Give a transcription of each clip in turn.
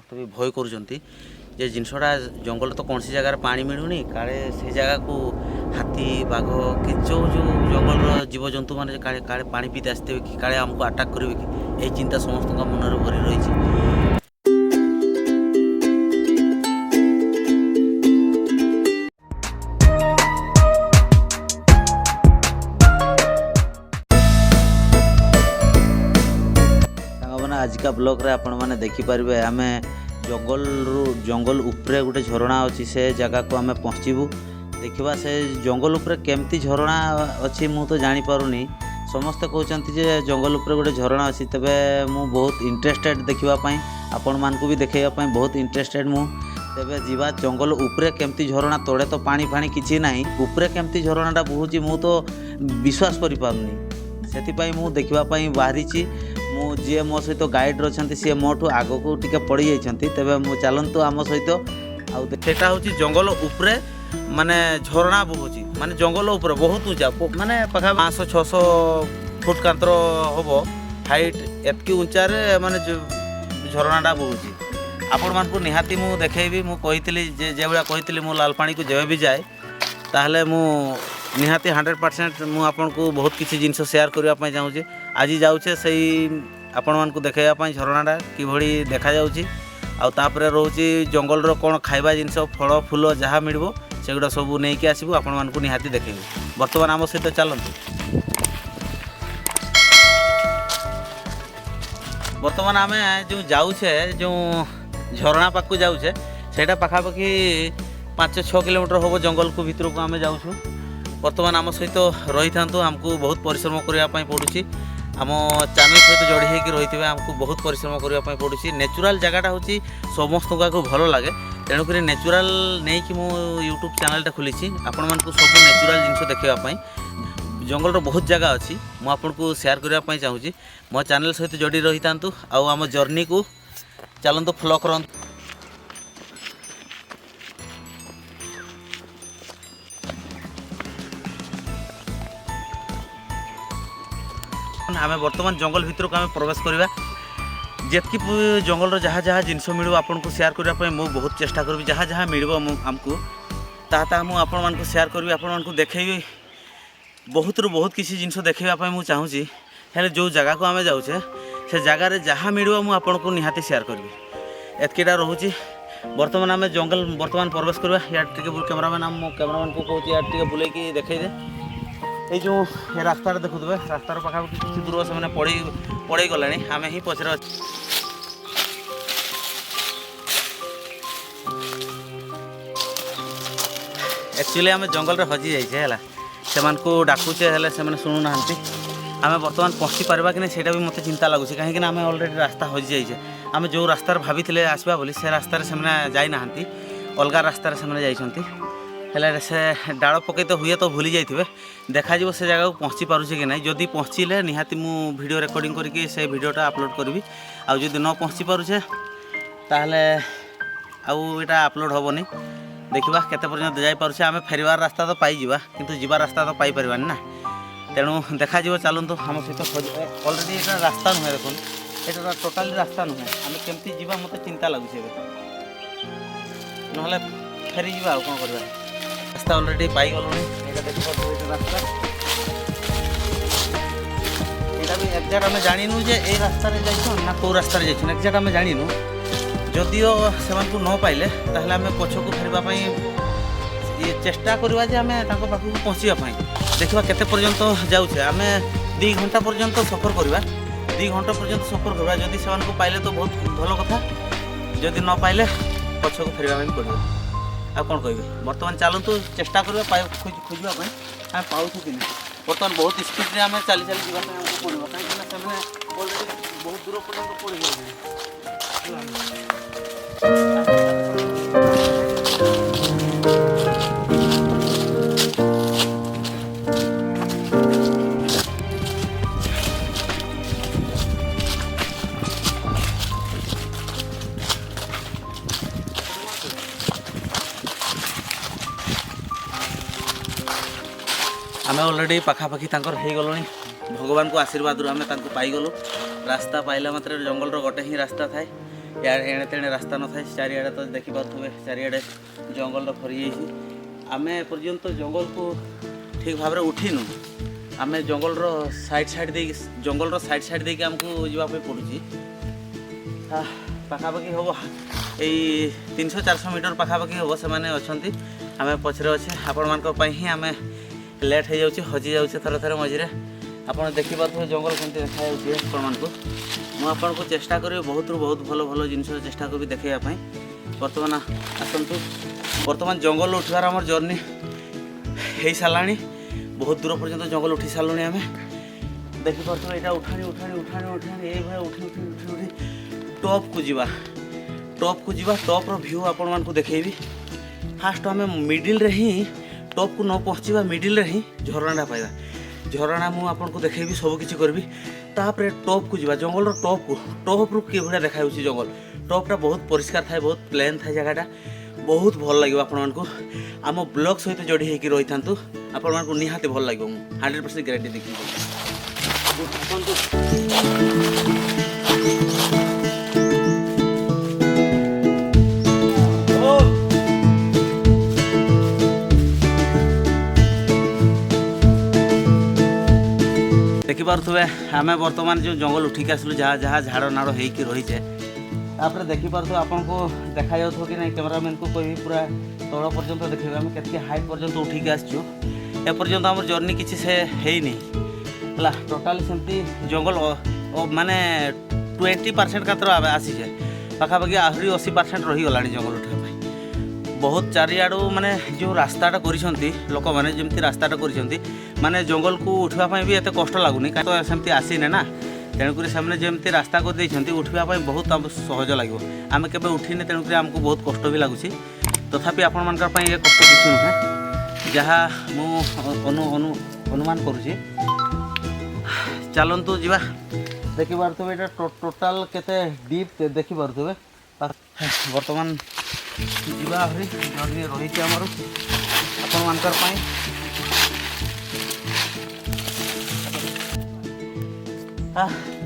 समस्त भी भय करुँच जे जिनसटा जंगल तो कौन सी जगार पानी मिलूनी काले से जगह को हाथी बाघ कि जो जो जंगल जीवजंतु मैंने काले पानी पीते आसते कि काले आमको अटाक करेंगे कि यही चिंता समस्त मन में भरी रही। आजिका ब्लॉग रे आपण माने देखि परिबे आमे जंगल उपरे गोटे झरणा अच्छी से जगह को आमे पहुँचबू देखा से जंगल उपरे केमती झरणा अच्छी मु तो जानी पारुनी समस्ते कहते जे जंगल उपरे गोटे झरणा अच्छी तेबे मु बहुत इंटरेस्टेड देखिबा पई आपण मान को भी देखैबा पई बहुत इंटरेस्टेड मु तेबे जीवा जंगल उपरे केमती झरणा तोड़े तो पानी फानी किछि नाही उपरे केमती झरणाटा बहुची मु तो विश्वास करि पारुनी सेति मु देखिबा पई बाहरीची मु जी मो सहित गाइड अच्छा सी मोठू आग को टिके पड़ जाइए तेरे मु चलतु आम सहित आटा हूँ जंगल उपरे माने झरणा बहुची माने जंगल उपरे बहुत ऊंचा माने पाखा 500-600 फुट कांतर हम हाइट एतकी उच्चार माने झरणाटा बहुची आपण मानकु निहाती मु देखैबी मु कहितली जे भाया कहितली मु लालपानी को जेबे भी जाए ताहले मु निहाती 100% मु आपन को बहुत किसी जिनस शेयर करने चाहूँगी आज जाऊे से आपण मानकु देखाइबा झरणाटा किभଳି देखा जाउची आ तापरे रोची जंगल रो कोन खाइबा जिनस फल फूल जहाँ मिलबो सेगुड़ा सब नहीं कि आसबू आपण मानकु निहाती देखैबी वर्तमान आम सहित चलतु वर्तमान आम जो जाऊे जो झरणा पाखु जाऊे सेटा पाखापाखि 5-6 किलोमीटर हम जंगल को भितर को आम जाऊँ वर्तमान आम सहित रही था आमको बहुत परिश्रम करने पड़ुछि आम चैनल सहित जोड़ी होकर रही है आमको बहुत परिश्रम करने पड़ुछि नेचुरल जगहटा हूँ समस्त को भल लगे तेणुक नेचुरल नहीं कि मु यूट्यूब चैनलटा खोली आपण मानक सब नेचुरल जिनस देखापी जंगल बहुत जगह अच्छी मुझे शेयर करने चाहूँगी मो चैनल सहित जोड़ी रही था आम जर्नी को चलतु फॉलो कर आम बर्तमान जंगल भितर को आम प्रवेश करवा जितकी जंगल जहाँ जहाँ जिनस मिल आपन को शेयर करने मुझे बहुत चेष्टा करी जहाँ जहाँ मिल आमको ताहा मुझे आपण शेयर करी आपण को देखी बहुत रु बहुत किसी जिनस देखापी मुझे चाहूँगी हेले जो जगह को आम जाऊे से जगार जहाँ मिल मुझे को निहाती शेयर करी एतकीटा रोचे बर्तमान आम जंगल बर्तमान प्रवेश करवा यार कैमरामैन मो कैमरामैन को कहूँ यार टे बुले देखई दे ये जो रास्ता देखुए रास्तार पाखापाखि किसी दूर से पड़े गला आम ही पचर एक्चुअली आम जंगल रे हजि जाइए से डाकुचे हेले से शुणुना आम बर्तमान पहुँची पार्बा कि नहीं भी मत चिंता लगुच कहीं आम अलरेडी रास्ता हजि जाइए आम जो रास्तार भाभी आसवा बोली से रास्तार से जाई ना अलग रास्तार से जाइछंती हेले से डाल पकई तो हुए तो भूली जाइए देखा से जगह को पहुँची पारुचे कि नहीं जदि पहुँचले निहाती मु वीडियो रिकॉर्डिंग करके से वीडियोटा अपलोड करी आउ जदि न पहुँची पारुचे ताहले आउ एटा अपलोड हेनी देखा केते पर्यंत जाई पारुचे आमे फेरबार रास्ता तो पाई जिबा किंतु जीवार रास्ता तो पाई परिबानी ना तेणु देखा चलतु आम सहित अलरेडी ये रास्ता नुहे देखुन ये टोटाली रास्ता नुहे आम केमती जीवा मत चिंता लगुचे ना फेरी जा कौन कर रास्ता अलरेडी पाई गलुनी रास्ता यहाँ भी एक्जाक्ट आम जाणीनु जे ए रास्ता जाइछन ना कौ रास्ता जाइछन एक्जाक्ट आम जाणीनु जदिओ से न पाइले ताहले आम पछकू फेरवाई ये चेष्टा करवा जे आम पाखक पहुँचापी देखा केते पर्यंत जाऊे आम 2 घंटा पर्यंत सफर करवा 2 घंटा पर्यंत सफर करवा जदि से पाइले तो बहुत भल कथा जदि न पाइले पछकू फेरवाई पड़ो आ कौन कह बर्तमान चलतु चेष्टा करवा खोजापी आम पाऊँ कि बर्तमान बहुत स्पीड आम चली चली जावाक पड़ो कहीं बहुत दूर पर्यंत पड़ गए आम अलरेडी पाखापाखि हो गलुनी भगवान को आशीर्वाद आम पाईगलु रास्ता पाइला मात्र जंगल गोटे ही रास्ता थाए एणे तेणे रास्ता न थाए चारिआडे तो देखिपे चारिआडे जंगल भरी जाइए आम एपर्यंत जंगल को ठीक भाव में उठीनु आम जंगल साइड साइड दे जंगल साइड साइड दे आमको जावाई पड़ुची पाखापाखि हम यही 300-400 मीटर पाखापाखि हम से अच्छा आम पचरे अच्छे आपण मान ही आम लेट हो जाऊँ हजि जाऊे थर थर मझे आपड़ देखिपे जंगल कमी देखा आपण को चेष्टा करी बहुत रु बहुत भल भल जिन चेष्टा करी देखापी बर्तमान आसतु बर्तमान जंगल उठार आम जर्नी हो सारा बहुत दूर पर्यंत जंगल उठी सारूँ आम देखिपे यहाँ उठाणी उठाणी उठाणी उठाणी ये भाई उठी उठी उठी उठी टॉप को जीवा टॉप व्यू आपण मानक देखी फास्ट आम मिडिल रे ही टॉप को न पहुँचवा मिडिल रे ही झरणाटा पाइबा झरणा मुझे आपको देखेबी सब किसी करी तापर टॉप को जीवा जंगल टॉप रु कि भाया देखा जंगल टॉपटा बहुत परिष्कार थाए बहुत प्लेन थाए जगहटा बहुत भल लगे आपको आम ब्लॉग सहित जोड़ी होकर रही था आपको निहाती भल लगे 100% ग्यारंटी देखिए देखिपे आम बर्तमान जो जंगल उठिक आसलु जहाँ जहाँ झाड़ नाड़ होकर रहीचे तापर देखिपे आपन को देखा जाऊ कि नहीं कैमरामैन को कोई पूरा तल पर्यंत देखिए आम के हाइट पर्यंत उठिक आसचु एपर्यंत आम जर्नी किसी से है टोटाल सेमती जंगल माने 20% का तरह आसीचे पाखापाखि आहरी 80% रहीगला जंगल उठापी बहुत चारिआडू माने जो रास्ताटा करिसंती लोक मैंने जमती रास्ताटा करिसंती माने जंगल को उठवाई भी एत कष्ट लगुनि कहीं सेमती आसीने ना तेणुक से जमती रास्ता कर देते उठापी बहुत सहज लगे आम के उठीने तेणुक आमको बहुत कष्ट भी लगुच तथापि आपण मान ये कष्ट किसी नुहे जहाँ मु अनुमान करुँची चलतु जा देखिपे ये टोटाल केते डीप देखिपे बर्तमान जीवा आहरी जर्नी रही आमर आपण मान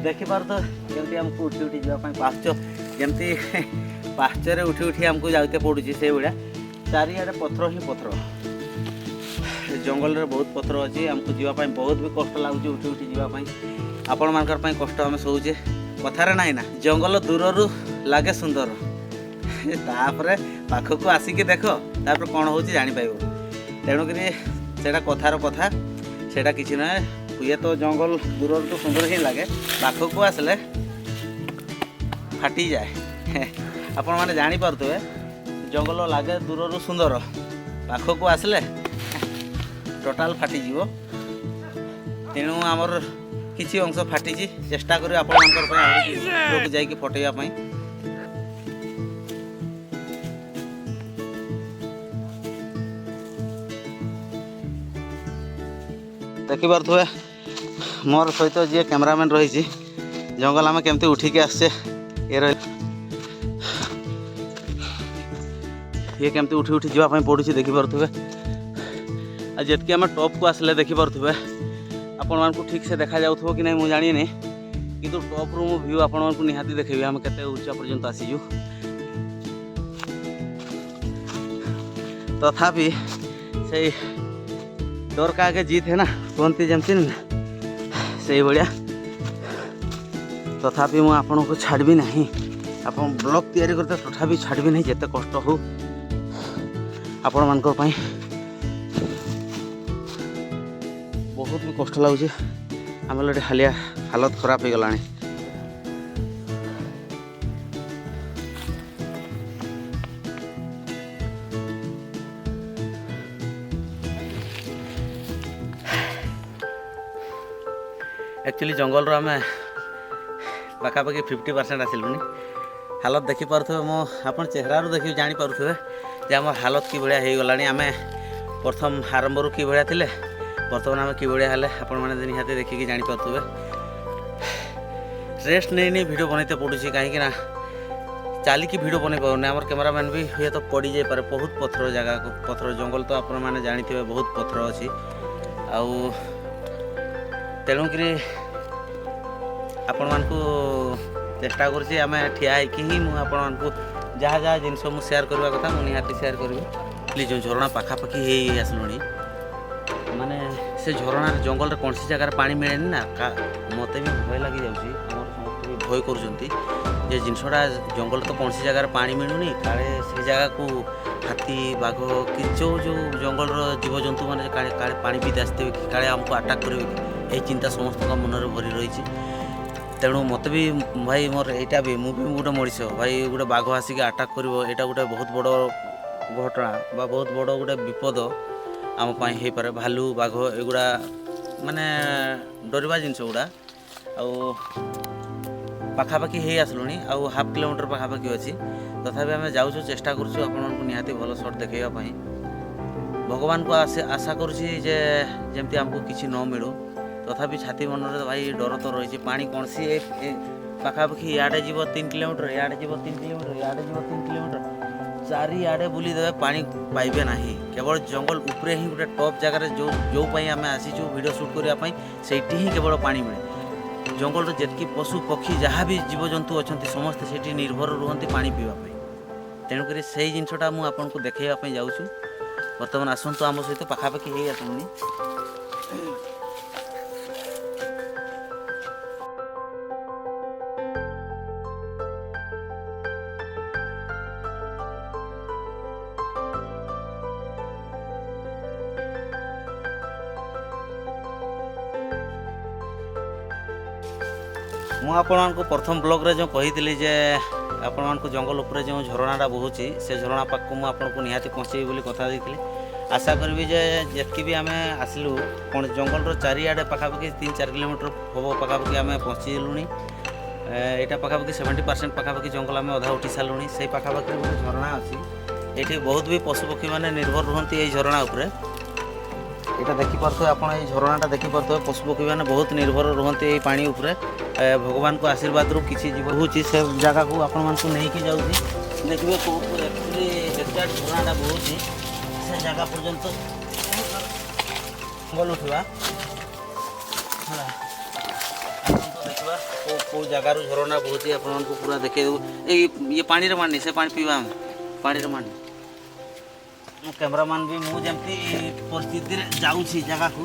देखिपार तो जमी आमको उठी उठी जावाई पाहच जमी पाहचरे उठी उठी आमको जाते पड़ुची से भाया चारिआडे पथर ही पथर जंगल रे बहुत पथर अच्छी आमको जावाई बहुत भी कष्ट लगुच उठी उठी जावाई आपण मान कष्ट आम सोचे कथार ना ना जंगल दूर लगे सुंदर तापर पाखक आसिक देख तापर कौन हो जापार तेणुक से कथार कथा से किसी ना ये तो जंगल दूर तो सुंदर ही लगे पाखक आसले फाटी जाए आपण मैंने जापारे जंगल लगे दूर सुंदर पाखक आसले टोटाल फाटीज तेणु आमर किसी अंश फाटी चेष्टा करें आपण जाकि फटेवाई देखिपे मोर सहित जी कैमरामैन रही जंगल आम केमती उठिक आसचे ये केमती उठी उठी जावाई पड़ुची देखिपे जितकी आम टॉप को आसले देखिपे आपण मानक ठीक से देखा जाऊ कि नहीं मुझे जानी कि टॉप रू व्यू आपण मानक निहाती देखेबी आम केते उच्चा पर्यंत आसीजु तथापि से डर का आगे जीत है ना कहती जमती से भाया तथापि मुझे आपन को छाड़बी नहीं आप ब्लॉग तैयारी करते तथापि छाड़बी नहीं जिते कष्ट हो आपण मान बहुत भी कष्ट लगुच आम हालिया हालत खराब हो गला एक्चुअली जंगल रो आम पाखापाखि 50% आसिलुनि हालत देखिपे मो आप चेहरा देखिए जापे जे आम हालत कि भाया हो गला आम प्रथम आरंभ कि भाया थे बर्तमान आम कि भाया हेले आपण मैंने निहाती देखिए जापे रेस्ट नहीं नहीं वीडियो बनते पड़ुची कहीं ना चलिकी वीडियो बन पाने आम कैमरामैन भी हुए तो पड़ जापे बहुत पथर जगह को पथर जंगल तो आप जानते बहुत पथर अच्छी आउ तेणुक आपण मानक चेष्टा करुँची आम ठिया होकि ही मुझे जहाँ जहाँ जिन मुझे सेयार करवा कथा मुझे निहाती सेयार करी प्लीज जो झरणा पखापाखि हो आसलुणी माने से झरणार जंगल कौन सी जगार पानी मिले ना मत भी भय लगी जाऊँगी समस्त भी भय कर जिनसटा जंगल तो कौन सी जगार पानी मिलूनी काले से जगह को हाथी बाघ कि जो जो जंगल जीवजंतु मैंने काले पानी पीते आसते कि काले आमको आटाक करेंगे कि यही चिंता समस्त मन में भरी रही तेणु मत भी भाई मोर यहाँ भी मुझे गोटे मनीष भाई गोटे बाघ आसिक आटाक कर गोटे बहुत बड़ घटना बा बहुत बड़ गोटे विपद आम हो पारे भालू बाघ एगुड़ा माने डरवा जिनस गुड़ा आखापाखि हो आसलुणी आउ हाफ किलोमीटर पखापाखि अच्छी तथापि आम जाऊँ चेष्टा करूँ निहाती भल सट देखा भगवान को आशा करमती आमको किसी न मिलू तथापि छाती मन भाई डर तो रही पानी कौन सी पखापाखि इे जीव 3 किलोमीटर इे जीव 3 किलोमीटर इे जीव 3 किलोमीटर चारिआडे बुली देवे पानी पाइबे ना केवल जंगल उपरे ही गोटे टॉप जगार जो जो आम आसीचु वीडियो शूट करने से ही केवल पानी मिले जंगल जेतकी पशु पक्षी जहाँ भी जीवजंतु अच्छा समस्ते से निर्भर रुहति पानी पीवाई तेणुक से जिनसा मुझे आपको देखा जाऊँ बर्तमान आसतु आम सहित पखापाखि हो आसलुनी मु आपको प्रथम ब्लॉग रे जो कही जे आपण जंगल उपरे जो झरणाटा बहुची से झरणा पाक मुझे निहाती पहुँचे बोली कथा देती आशा करी जे जितकी भी आम आसलु कौन जंगल चारिआडे पखापाखि 3-4 किलोमीटर हम पखापाखि आम पहुँचलु यहाँ पखापाखि 70% पखापाखि जंगल आम अधा उठी सारूँ से पखापाखि गोटे झरणा अच्छी ये बहुत भी पशुपक्षी मैंने निर्भर रुहति यही झरणा उपरे यहाँ देखिपे आप झरणाटा देखिपे पशुपक्षी मैंने बहुत निर्भर रुहति यही पानी उपरे भगवान को आशीर्वाद रू किसी जीव हूँ से जगह को आपण मानक नहीं जाऊँगी देखिए एक्चुअली एक्जाक्ट झरणाटा बहुत से जगह पर्यंत जंगल उठवा देखा कौ जगार झरणा बहुत आपको पूरा देखे ये पानी मारनी से पानी पीवा पानी मारनी मो कैमरामैन भी मुझे परिस्थिति जाऊँगी जगह को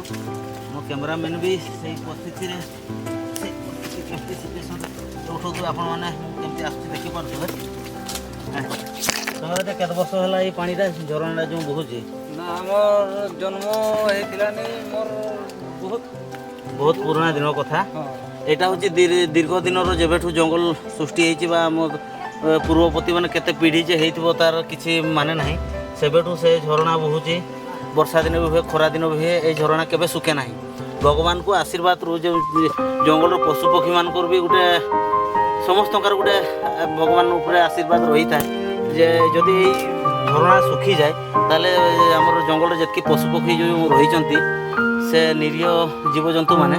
मो कैमरामैन भी से परिस्थिति उठो आपण मैंने कमी आस देखिपे तुम्हारे केत वर्ष है ये पानीटा झरणाटा जो बहुची ना आमर जन्म होता मोर बहुत बहुत पुराना दिन कथा यहाँ हूँ दीर्घ दिन जेबेठू जंगल सृष्टि होम पूर्वपति मैंने केते पीढ़ी जे हो तार किसी माने ना सेबेठू से झरणा बहुची वर्षा दिन भी हुए खरा दिन भी हुए ये झरणा केबे सुखे ना भगवान को आशीर्वाद रू जो जंगल पशुपक्षी मान भी गोटे समस्त गोटे भगवान उपरे आशीर्वाद रही था जे जदि झरणा सुखी जाए ताले आमर जंगल जितकी पशुपक्षी जो रही से निरीह जीवजंतु मैंने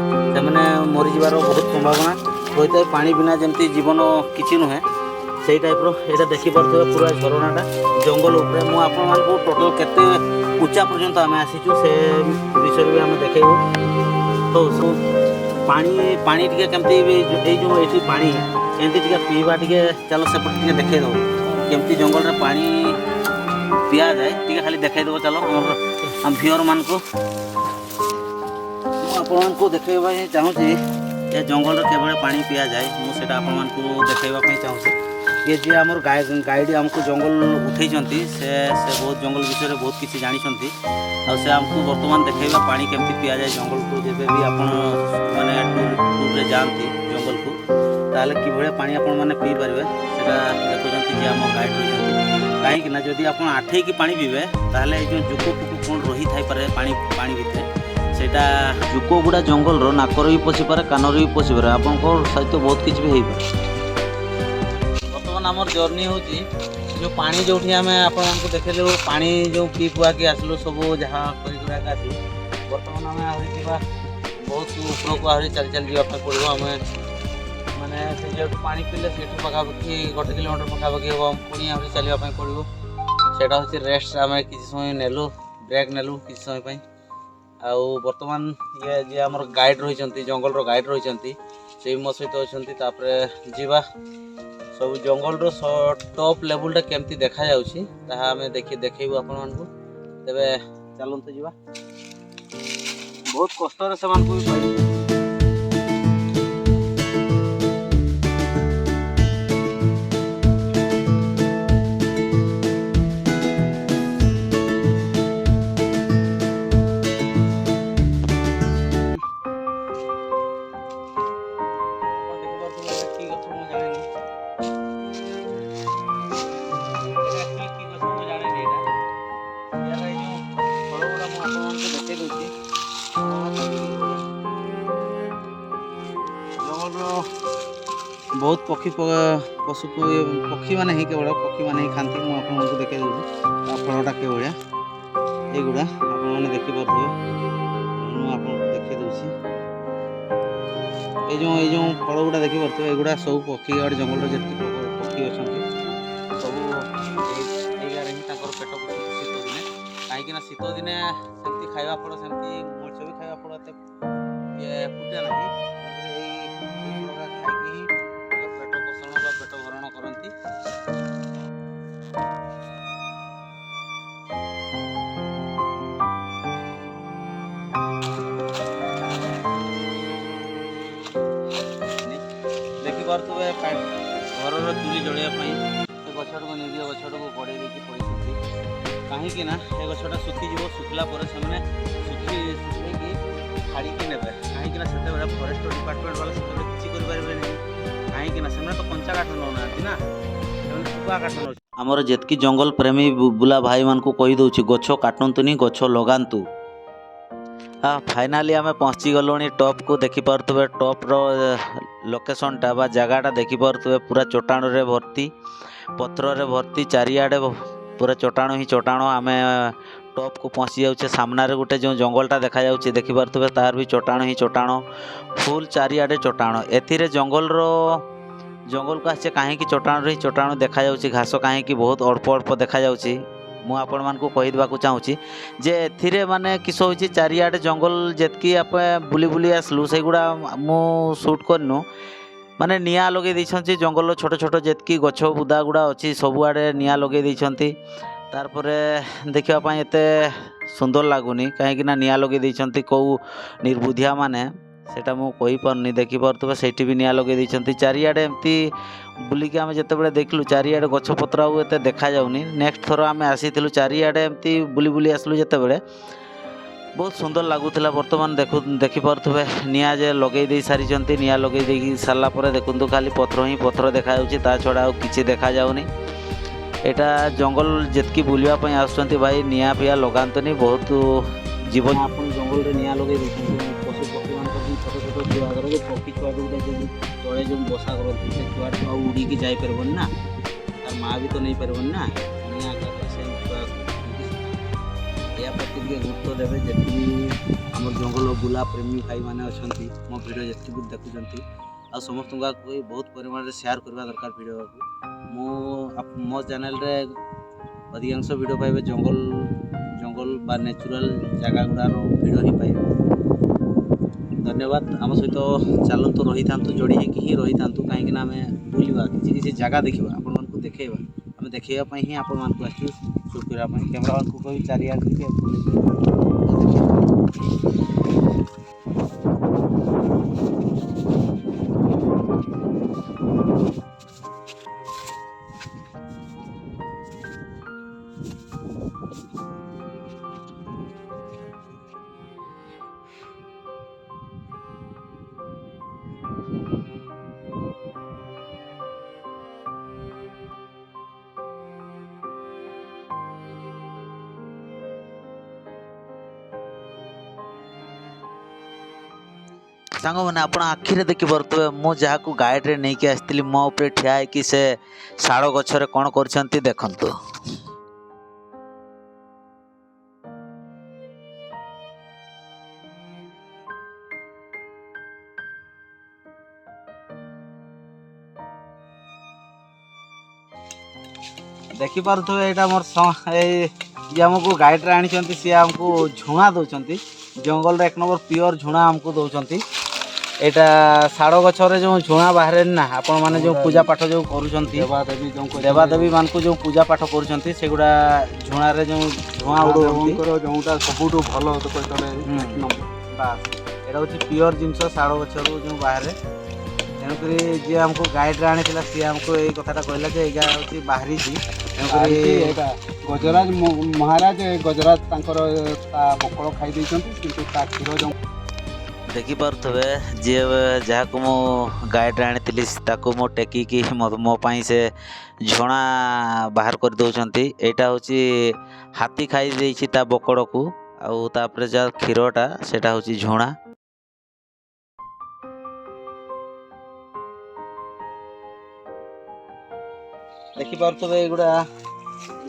मरीजार बहुत संभावना रही है पानी बिना जमती जीवन किसी नुहे से टाइप यहाँ देखिपे पूरा झरणाटा जंगल उपरे मुझे आपको टोटाल केते उच्चा पर्यंत आम आसीचु से विषय भी आम देखू तो पानी पानी टी केमती जो ये पानी एमती टे पीवा टे चलो सेपटे देखे दो केमती जंगल रे पानी पिया जाए टे खाली देखे दो चलो आम व्यूअर मान को आपको देखा चाहूँगी ये जंगल केवल पानी पिया जाए मुझे आपको देखा चाहूँगी ये जी आमर गाइड आमको जंगल उठे से बहुत जंगल विषय में बहुत किसी जानते से आमको बर्तमान देखा पानी केमती पिया जाए जंगल को जब भी आप मैंने टूर रे जाती जंगल को ताल कि पानी आपण मैंने पी पारे से देखुं जी आम गाइड रही कहीं जदि आप आठे की पानी पीबे ताहले जो जुक फुक कौन रही थाईपे पानी भितर सेटा जुक गुड़ा जंगल नाकर भी पशि पारे कानर भी पशि पारे आप सहित बहुत किसी भी हो आमर जर्नी हूँ जो पानी जो आम आपको देखे पानी जो पी पुआ के आसलु सब जहाँ कर बर्तमान आम आहरी बहुत ऊपर को आहरी चल चल जावाई पड़ो आम मैंने से पानी पीले से पखापाखि 1 किलोमीटर पखापाखि हम पुणी आहरी चलवाई पड़ो से हूँ रेस्ट आम किसी समय नेलु ब्रेक नेलु किसी समय आउ बर्तमान ये जी आमर गाइड रही जंगल गाइड रही से मो सहित अच्छा तापर जीवा सब जंगल टॉप लेवल केमती देखा जाउछि ताहा हमें देखैबु आपण मानकु तेबे चलंतु जीवा बहुत कष्ट रे समान को भी पाइबु। बहुत पक्षी पशु पक्षी मैंने ही केवल पक्षी मैंने ही खाती मुझे देखे दूसरी फलटा के भाया युवा आपने देखिपे मुझे देखे दूसरी ये फल गुड़ा देखिपे युवा सब पक्षी गाड़ी जंगल जी पक्षी अच्छा सब ये पेट शीत दिने कहीं शीत दिने सेमती खावा फल सेमती मत्स्य भी खावा फल ये फुटे ना पेट भरण करती। देखिपे घर चूली जलियापाई गछटा को निज गछटा को गड़े देखिए पड़ी कहीं ये गछटा सुखीज सुखला से सुखी छाड़ी ने कहीं से फरेस्ट डिपार्टमेंट वाला से किसी करें कहीं से तो कंचा काठ नौना ना सुखा काठ नौ आमर जेतकी जंगल प्रेमी बुला भाई मान को कही दउछि गछ काटंतुनी गछ लगांतु। हाँ फाइनाली आम पहुँची गलुँ टॉप को देखिपे टॉप रो लोकेशनटा बा जगहटा देखिपे पूरा चट्टाण रे भर्ती पथर रे भर्ती चारिआडे पूरा चट्टाण ही चट्टाण आम टॉप को पहुँची जाऊे सामने गोटे जो जंगलटा देखा जाऊँगी देखिपे तार भी चट्टाण ही चट्टाण फुल चारिआडे चट्टाण एथिरे जंगल जंगल को आसे कहीं चट्टाण ही चट्टाण देखा जाऊँगी घास कहीं बहुत अल्प अल्प देखा जाऊँगी मु आपण मानकु कहीदेवाक चाहूँगी जे एथिरे माने किस होची चारिआडे जंगल जेतकी आप बुली बुली आसलु से गुड़ा मु शूट करनु माने निया लगे दैछंती जंगल छोट छोट जेतकी गछ बुदा गुड़ा अच्छी सबुआडे निया लगे दैछंती तारपरे देखिया पाई एते सुंदर लागुनी कहीं निया लगे दैछंती कौ निर्बुद्धिया माने सेटा मु कहि पारनी देखि पारतबे सेठी भी निया लगे दैछंती चारिआडे एमती बुलिकी आम जिते देखलु चारिआडे गछपत्र आउ एते देखा जाउनी नेक्स्ट थर आम आसीथिलु चारिआडे एमती बुली बुली आसलु जेते बहुत सुंदर लगुला बर्तमान देखिपे निया जे लगे दे सारी निया लगे दे सारा पर देखु खाली पथर ही पथर देखा ता छड़ा आउ किछि देखा जाउनी एटा जंगल जेतकी बुलियापाई आसुचंती भाई निया पिया लगातुनी बहुत जीवन आपन जंगल रे निया लगे पशु पक्षी मान छोट छोट छुआ पक्षी छुआ तले जो बसा करती से छुआ छुआ उड़ी की जापर ना तार माँ भी तो नहीं पार ना निया से या प्रति गुरुत्व देवे जी आम जंगल बुला प्रेमी भाई मैंने अच्छा मो भिडियो जी भी देखुं आ समस्त बहुत परिमाण शेयर करवा दरकार भिडियो को मो चैनल रे अधिकांश भिडियो पाइबे जंगल जंगल बा नेचुरल जगह गुड़ार भिडियो ही पाइबे। धन्यवाद आम सहित चलतु रही था जोड़ी ही रही था कहीं आम बुलवा किसी जगह देखा आपण मानक देखा आम देखापी ही आपण मानक आसू सुट करने कैमेरा मान को कही चारिआडे सांग मैंने आप आखिरे देखिपे मुझे गाइड रे नहीं आसती मो उपरे ठिया कि से शाल गछरे कौन कर देखंतु। देखिपे यहाँ मोर ये आमको गाइड रे आनी सी आमको झुणा दौरान जंगल एक नंबर प्योर झुणा आमको दौरान ଏଇଟା ଶାଳ ଗଛରେ ଯେଉଁ ଝୁଣା ବାହାରେନି ନା ଆପଣମାନେ ଯେଉଁ ପୂଜା ପାଠ ଯେଉଁ କରୁଛନ୍ତି ଦେବାଦେବୀ ମାନଙ୍କୁ ଯେଉଁ ପୂଜା ପାଠ କରୁଛନ୍ତି ସେଗୁଡ଼ା ଝୁଣାରେ ଯେଉଁ ଧୂଆଁ ଉଡ଼ଉଛନ୍ତି ଯେଉଁଟା ସବୁଠୁ ଭଲ କହିଲେ ବାସ୍ ଏଇଟା ହେଉଛି ପିଓର ଜିନିଷ ଶାଳ ଗଛରୁ ଯେଉଁ ବାହାରେ। ତେଣୁକରି ଯିଏ ଆମକୁ ଗାଇଡ଼ରେ ଆଣିଥିଲା ସିଏ ଆମକୁ ଏଇ କଥାଟା କହିଲା ଯେ ଏଇଟା ହେଉଛି ବାହାରିଛି। ତେଣୁକରି ଏଇଟା ଗଜରାଜ ମହାରାଜ ଗଜରାଜ ତାଙ୍କର ତା ବକଳ ଖାଇ ଦେଇଛନ୍ତି କିନ୍ତୁ ତା କ୍ଷୀର ଯେଉଁ ଦେଖିପାରୁଥିବେ ଯିଏ ଯାହାକୁ ମୁଁ ଗାଇଡ଼ରେ ଆଣିଥିଲି ତାକୁ ମୁଁ ଟେକିକି ମୋ ପାଇଁ ସେ ଝୁଣା ବାହାର କରିଦେଉଛନ୍ତି। ଏଇଟା ହେଉଛି ହାତୀ ଖାଇ ଦେଇଛି ତା ବକଳକୁ ଆଉ ତାପରେ ଯାହା କ୍ଷୀରଟା ସେଇଟା ହେଉଛି ଝୁଣା। ଦେଖିପାରୁଥିବେ ଏଇଗୁଡ଼ା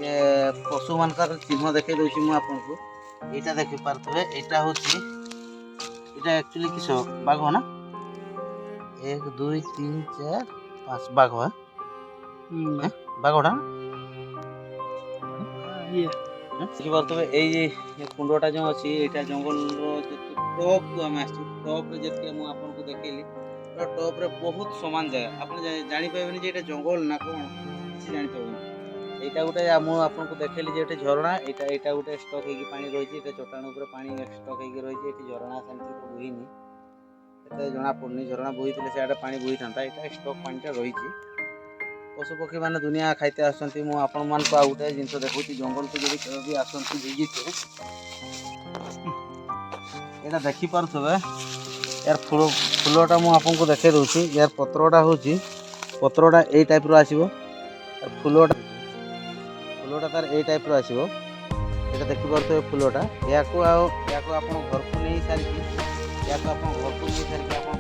ଇଏ ପଶୁମାନଙ୍କର ଚିହ୍ନ ଦେଖେଇ ଦେଉଛି ମୁଁ ଆପଣଙ୍କୁ। ଏଇଟା ଦେଖିପାରୁଥିବେ ଏଇଟା ହେଉଛି এটা एक्चुअली किस बाघ हो ना 1 2 3 4 5 बाघ है बाघ ओटा ଦେଖିପାରୁଥିବେ ଏଇ କୁଣ୍ଡଟା ଯେଉଁ ଅଛି ଏଇଟା ଜଙ୍ଗଲର ଯେତେ ଟପ୍କୁ ଆମେ ଆସିଛୁ ଟପ୍ରେ ଯେତିକି ମୁଁ ଆପଣଙ୍କୁ ଦେଖେଇଲି ପୁରା ଟପ୍ରେ ବହୁତ ସମାନ ଜାଗା ଆପଣ ଜାଣିପାରିବେନି ଯେ ଏଇଟା ଜଙ୍ଗଲ ନା କ'ଣ କିଛି ଜାଣିପାରିବେନି। ଏଇଟା ଗୋଟେ ମୁଁ ଆପଣଙ୍କୁ ଦେଖେଇଲି ଯେ ଏଠି ଝରଣା ଏଇଟା ଗୋଟେ ଷ୍ଟକ୍ ହେଇକି ପାଣି ରହିଛି। ଏଇଟା ଚଟାଣ ଉପରେ ପାଣି ଷ୍ଟକ୍ ହେଇକି ରହିଛି। ଏଠି ଝରଣା ସେମିତି ତ ବୋହିନି ଏତେ ଜଣାପଡ଼ୁନି ଝରଣା ବୋହିଥିଲେ ସେଆଡ଼େ ପାଣି ବୋହିଥାନ୍ତା। ଏଇଟା ଷ୍ଟକ୍ ପାଣିଟା ରହିଛି। ପଶୁପକ୍ଷୀମାନେ ଦୁନିଆ ଖାଇତେ ଆସୁଛନ୍ତି। ମୁଁ ଆପଣମାନଙ୍କୁ ଆଉ ଗୋଟେ ଜିନିଷ ଦେଖାଉଛି ଜଙ୍ଗଲକୁ ଯଦି କେବେ ବି ଆସନ୍ତି ଭିଜିଟ୍ରେ ଏଇଟା ଦେଖିପାରୁଥିବେ ୟାର ଫୁଲଟା ମୁଁ ଆପଣଙ୍କୁ ଦେଖେଇ ଦେଉଛି। ୟାର ପତ୍ରଟା ହେଉଛି ପତ୍ରଟା ଏଇ ଟାଇପ୍ର ଆସିବ। ଫୁଲଟା ତାର ଏଇ ଟାଇପ୍ର ଆସିବ। ଏଇଟା ଦେଖିପାରୁଥିବେ ଫୁଲଟା ୟାକୁ ଆପଣ ଘରକୁ ନେଇ ସାରିକି ଆପଣ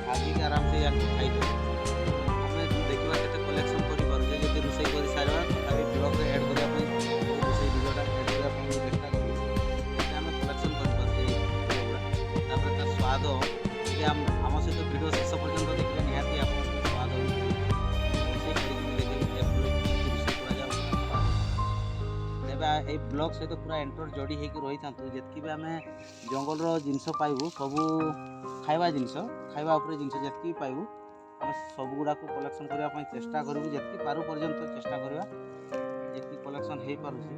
ଭାଜିକି ଆରାମସେ ୟାକୁ ଖାଇଦେବେ। ଆମେ ଦେଖିବା କେତେ କଲେକ୍ସନ୍ କରିପାରୁଛେ ଯଦି ରୋଷେଇ କରିସାରିବା ତଥାପି ବ୍ଲଗ୍ରେ ଆଡ଼୍ କରିବା ପାଇଁ ରୋଷେଇ ଭିଡ଼ିଓଟା ଆଡ଼୍ କରିବା ପାଇଁ ଚେଷ୍ଟା କରିବୁ। ଆମେ କଲେକ୍ସନ୍ କରିପାରୁଛେ ଏଇ ଫୁଲଗୁଡ଼ା। ତାପରେ ତାର ସ୍ୱାଦ ଯଦି ଆମ ସହିତ ଭିଡ଼ିଓ ଶେଷ ପର୍ଯ୍ୟନ୍ତ ଦେଖିଲେ ନିହାତି ଆପଣଙ୍କୁ ସ୍ୱାଦ ରୋଷେଇ କରିକି ଦେଖେଇବି ଯେ ଫୁଲ ରୋଷେଇ କରାଯାଉଛି। ତେବେ ଏଇ ବ୍ଲଗ୍ ସହିତ ପୁରା ଏଣ୍ଟର ଯୋଡ଼ି ହେଇକି ରହିଥାନ୍ତୁ। ଯେତିକି ବି ଆମେ ଜଙ୍ଗଲର ଜିନିଷ ପାଇବୁ ସବୁ ଖାଇବା ଉପରେ ଜିନିଷ ଯେତିକି ପାଇବୁ ଆମେ ସବୁଗୁଡ଼ାକୁ କଲେକ୍ସନ୍ କରିବା ପାଇଁ ଚେଷ୍ଟା କରିବୁ। ଯେତିକି ପାରୁ ପର୍ଯ୍ୟନ୍ତ ଚେଷ୍ଟା କରିବା ଯେତିକି କଲେକ୍ସନ୍ ହେଇପାରୁଛି।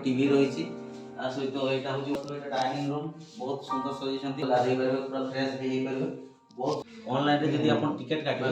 ଟିଭି ରହିଛି ତା ସହିତ ଏଇଟା ହେଉଛି ଡାଇନିଂ ରୁମ୍ ବହୁତ ସୁନ୍ଦର ସଜେଇଛନ୍ତି। ଗାଧେଇ ପାରିବେ ପୁରା ଫ୍ରେଶ୍ ବି ହେଇପାରିବେ। ବହୁତ ଅନଲାଇନ୍ରେ ଯଦି ଆପଣ ଟିକେଟ୍ କାଟିବେ